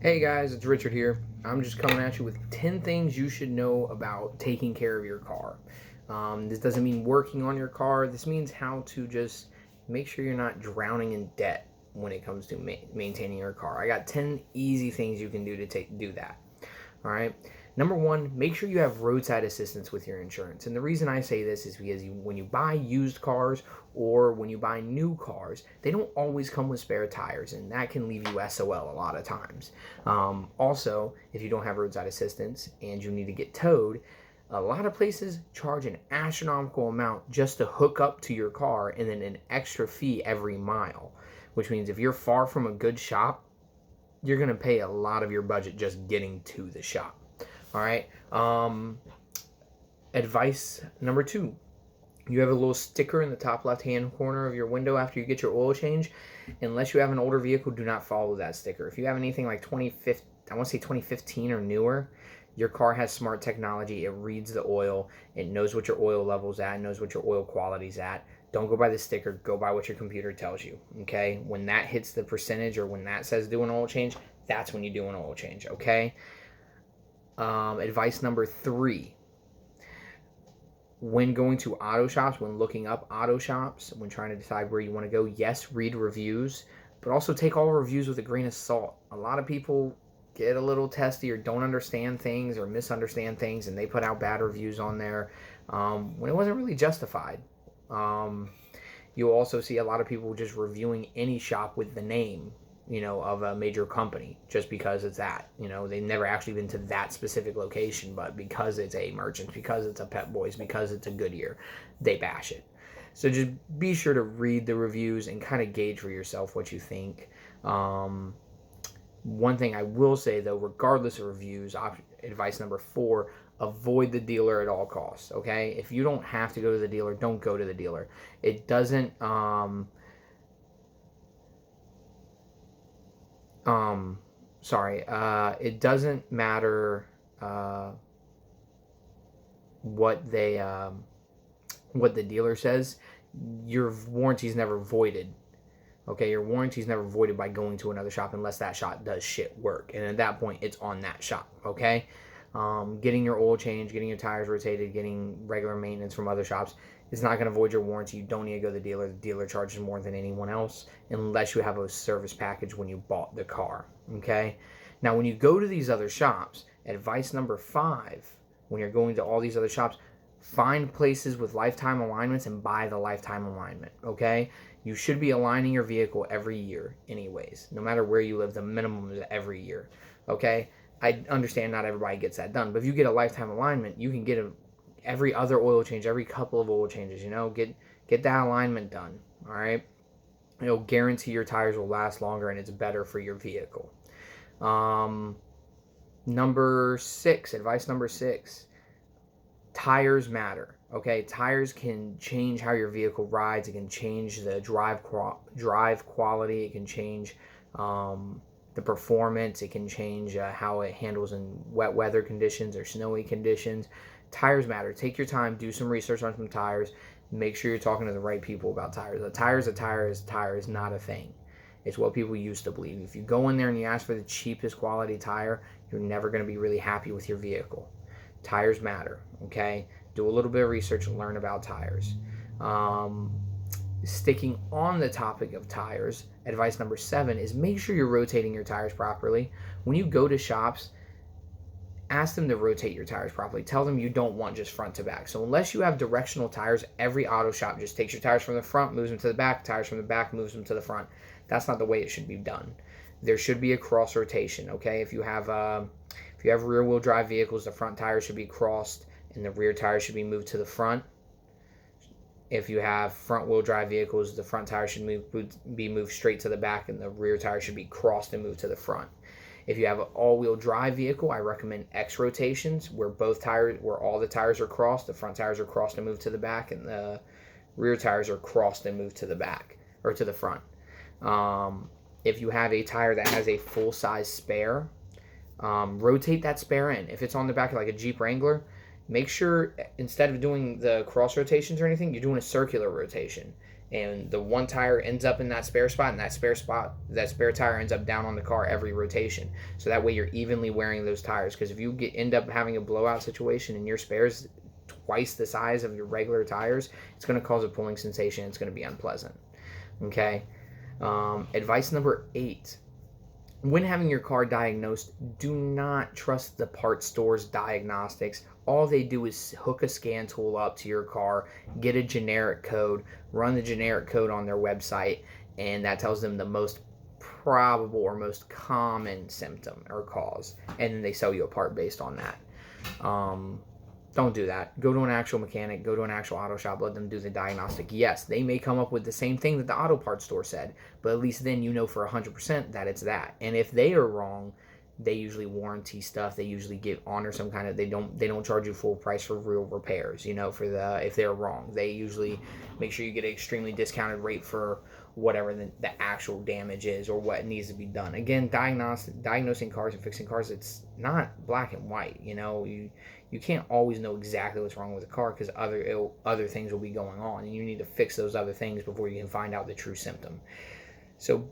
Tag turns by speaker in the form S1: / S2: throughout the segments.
S1: Hey guys, it's Richard here. I'm just coming at you with 10 things you should know about taking care of your car. This doesn't mean working on your car, this means how to just make sure you're not drowning in debt when it comes to maintaining your car. I got 10 easy things you can do to do that. All right. Number one, make sure you have roadside assistance with your insurance. And the reason I say this is because when you buy used cars or when you buy new cars, they don't always come with spare tires, and that can leave you SOL a lot of times. Also, if you don't have roadside assistance and you need to get towed, a lot of places charge an astronomical amount just to hook up to your car and then an extra fee every mile, which means if you're far from a good shop, you're going to pay a lot of your budget just getting to the shop. All right. Advice number two, you have a little sticker in the top left hand corner of your window after you get your oil change. Unless you have an older vehicle, do not follow that sticker. If you have anything like 2015 or newer, your car has smart technology. It reads the oil. It knows what your oil level's at. It knows what your oil quality's at. Don't go by the sticker. Go by what your computer tells you. Okay? When that hits the percentage or when that says do an oil change, that's when you do an oil change. Okay? Advice number three. When going to auto shops, when looking up auto shops, when trying to decide where you want to go, yes, read reviews, but also take all reviews with a grain of salt. A lot of people get a little testy or don't understand things or misunderstand things, and they put out bad reviews on there when it wasn't really justified. You'll also see a lot of people just reviewing any shop with the name, of a major company just because it's that. They've never actually been to that specific location, but because it's a Merchants, because it's a Pep Boys, because it's a Goodyear, they bash it. So just be sure to read the reviews and kind of gauge for yourself what you think. One thing I will say, though, regardless of reviews, advice number four, avoid the dealer at all costs, okay? If you don't have to go to the dealer, don't go to the dealer. It doesn't, it doesn't matter what the dealer says. Your warranty's never voided. Okay, your warranty's never voided by going to another shop unless that shop does shit work. And at that point, it's on that shop, okay? Getting your oil changed, getting your tires rotated, getting regular maintenance from other shops is not going to void your warranty. You don't need to go to the dealer. The dealer charges more than anyone else unless you have a service package when you bought the car, okay? Now, when you go to these other shops, advice number five, when you're going to all these other shops, find places with lifetime alignments and buy the lifetime alignment, okay? You should be aligning your vehicle every year anyways. No matter where you live, the minimum is every year, okay? I understand not everybody gets that done, but if you get a lifetime alignment, you can get every other oil change, every couple of oil changes, get that alignment done, all right? It'll guarantee your tires will last longer and it's better for your vehicle. Number six, advice number six, tires matter. Okay, tires can change how your vehicle rides. It can change the drive quality. It can change the performance. It can change how it handles in wet weather conditions or snowy conditions. Tires matter. Take your time. Do some research on some tires. Make sure you're talking to the right people about tires. A tire is not a thing. It's what people used to believe. If you go in there and you ask for the cheapest quality tire, you're never going to be really happy with your vehicle. Tires matter, okay? Do a little bit of research and learn about tires. Sticking on the topic of tires, advice number seven is make sure you're rotating your tires properly. When you go to shops, ask them to rotate your tires properly. Tell them you don't want just front to back. So unless you have directional tires, every auto shop just takes your tires from the front, moves them to the back, tires from the back, moves them to the front. That's not the way it should be done. There should be a cross rotation, okay? If you have rear wheel drive vehicles, the front tires should be crossed and the rear tires should be moved to the front. If you have front wheel drive vehicles, the front tires should be moved straight to the back and the rear tires should be crossed and moved to the front. If you have an all-wheel drive vehicle, I recommend X rotations where all the tires are crossed, the front tires are crossed and moved to the back, and the rear tires are crossed and moved to the back or to the front. If you have a tire that has a full-size spare, rotate that spare in. If it's on the back of like a Jeep Wrangler, make sure instead of doing the cross rotations or anything, you're doing a circular rotation. and the one tire ends up in that spare spot, and that spare tire ends up down on the car every rotation. So that way you're evenly wearing those tires, because if you end up having a blowout situation and your spares twice the size of your regular tires, it's going to cause a pulling sensation. It's going to be unpleasant. Okay. Advice number 8. When having your car diagnosed, do not trust the parts store's diagnostics. All they do is hook a scan tool up to your car, get a generic code, run the generic code on their website, and that tells them the most probable or most common symptom or cause, and then they sell you a part based on that. Don't do that. Go to an actual mechanic, go to an actual auto shop, let them do the diagnostic. Yes, they may come up with the same thing that the auto parts store said, but at least then you know for 100% that it's that. And if they are wrong, they usually warranty stuff. They usually honor some kind of, they don't charge you full price for real repairs, if they're wrong. They usually make sure you get an extremely discounted rate for whatever the actual damage is or what needs to be done. Again, diagnosing cars and fixing cars, it's not black and white. You can't always know exactly what's wrong with the car, because other things will be going on, and you need to fix those other things before you can find out the true symptom. So,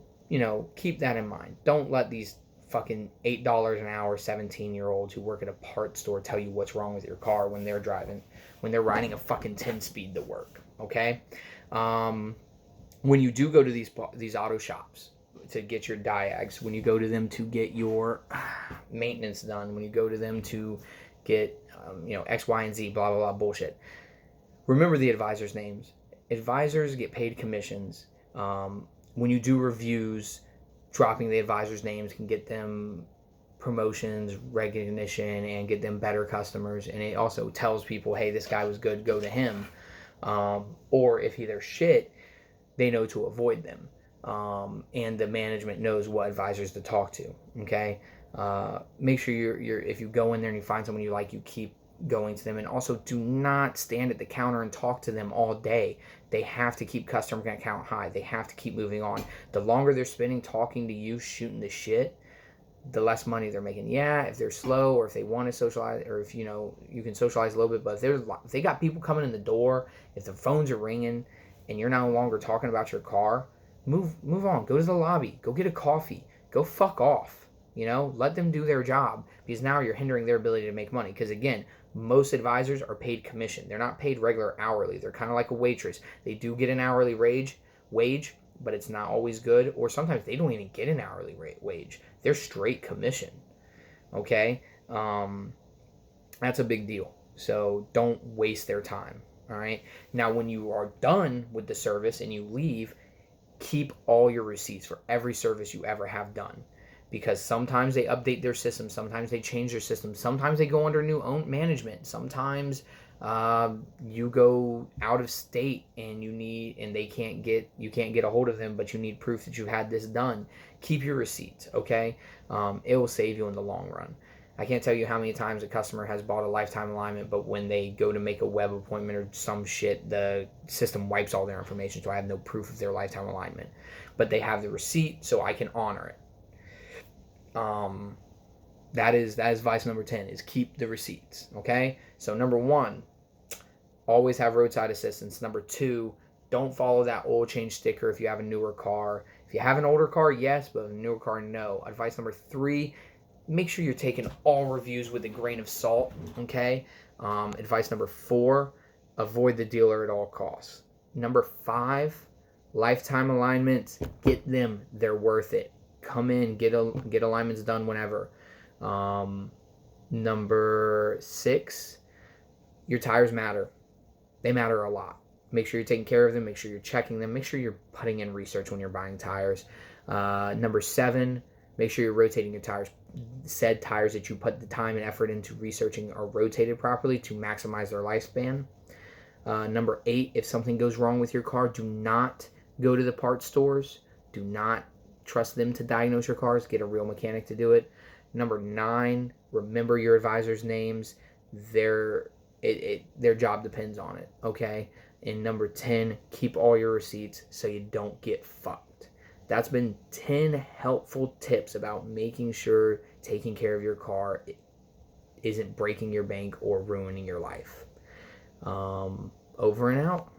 S1: keep that in mind. Don't let these fucking $8 an hour 17-year-olds who work at a parts store tell you what's wrong with your car when they're riding a fucking 10-speed to work. Okay. When you do go to these auto shops to get your diags, when you go to them to get your maintenance done, when you go to them to get X, Y, and Z, blah, blah, blah bullshit, remember the advisors' names. Advisors get paid commissions. When you do reviews, dropping the advisors' names can get them promotions, recognition, and get them better customers. And it also tells people, hey, this guy was good, go to him. Or if they're shit, they know to avoid them. And the management knows what advisors to talk to. Okay. Make sure if you go in there and you find someone you like, you keep going to them. And also, do not stand at the counter and talk to them all day. They have to keep customer count high. They have to keep moving on. The longer they're spending talking to you, shooting the shit, the less money they're making. Yeah, if they're slow, or if they want to socialize, or if you can socialize a little bit, but if they got people coming in the door, if the phones are ringing and you're no longer talking about your car, move on. Go to the lobby. Go get a coffee. Go fuck off. Let them do their job, because now you're hindering their ability to make money. Because again, most advisors are paid commission. They're not paid regular hourly. They're kind of like a waitress. They do get an hourly wage, but it's not always good. Or sometimes they don't even get an hourly wage. They're straight commission. Okay? That's a big deal. So don't waste their time. All right? Now, when you are done with the service and you leave, keep all your receipts for every service you ever have done. Because sometimes they update their system, sometimes they change their system, sometimes they go under new management, sometimes you go out of state and you can't get a hold of them, but you need proof that you had this done. Keep your receipts, okay? It will save you in the long run. I can't tell you how many times a customer has bought a lifetime alignment, but when they go to make a web appointment or some shit, the system wipes all their information, so I have no proof of their lifetime alignment. But they have the receipt, so I can honor it. That is advice number 10, is keep the receipts. Okay. So number 1, always have roadside assistance. Number 2, don't follow that oil change sticker if you have a newer car. If you have an older car, yes, but a newer car, no. Advice number 3, make sure you're taking all reviews with a grain of salt. Okay. Advice number 4, avoid the dealer at all costs. Number 5, lifetime alignments, get them. They're worth it. Come in, get alignments done whenever. Number 6, your tires matter. They matter a lot. Make sure you're taking care of them. Make sure you're checking them. Make sure you're putting in research when you're buying tires. Number 7, make sure you're rotating your tires. Said tires that you put the time and effort into researching are rotated properly to maximize their lifespan. Number 8, if something goes wrong with your car, do not go to the parts stores. Do not trust them to diagnose your cars. Get a real mechanic to do it. Number 9, remember your advisors' names. Their job depends on it. Okay. And number 10, keep all your receipts so you don't get fucked. That's been 10 helpful tips about making sure taking care of your car isn't breaking your bank or ruining your life. Over and out.